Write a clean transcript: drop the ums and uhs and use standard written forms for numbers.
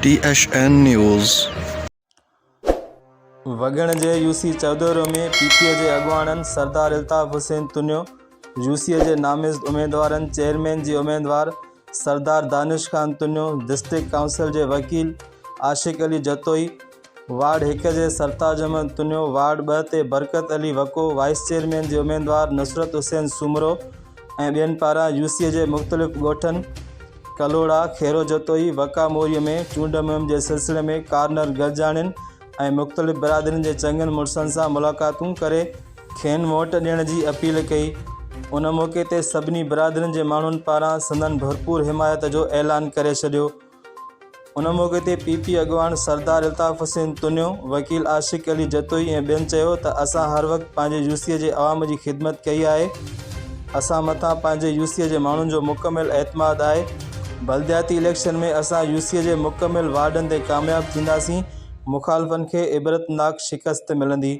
THN news. वगण जे UC Chaudhry में पीपीए जे अगवाननि सरदार अल्ताफ़ हुसैन तुनियो। यूसी जे नामज़द उम्मीदवारनि चेयरमैन जी उम्मीदवार सरदार दानिश खान तुनियो। डिस्ट्रिक्ट काउंसिल जे वकील आशिक अली जतोई। वार्ड 1 जे सरताज अहमद तुनियो। वार्ड 2 ते बरकत अली वको। वाइस चेयरमैन जी उम्मीदवार नुसरत हुसैन सुमरो ऐं ॿियनि पारां यूसी जे मुख़्तलिफ़ ॻोठनि कलोड़ा खेरो जतोई वका मोरीअ में चूंड मुहिम जे सिलसिले में कार्नर गॾिजाणियुनि ऐं मुख़्तलिफ़ बिरादरियुनि जे चङनि मुड़सनि सां मुलाक़ातूं करे खेनि वोट ॾियण जी अपील कई। उन मौक़े ते सभिनी बिरादरियुनि जे माण्हुनि पारां संदनि भरपूर हिमायत जो ऐलान करे छॾियो। उन मौक़े ते पीपी अगवान सरदार अल्ताफ़ हुसैन तुनियो, वकील आशिक अली जतोई ऐं ॿियनि चयो त असां हर वक़्तु पंहिंजे यूसीअ जे अवाम जी ख़िदमत कई आहे। असां मथां पंहिंजे यूसीअ जे माण्हुनि जो मुकमिल एतमाद आहे। बल्दियाती इलेक्शन में असां यूसीअ जे मुकमिल वार्डनि ते कामयाब थींदासीं। मुखालफ़नि खे इबरतनाक शिकस्त मिलंदी।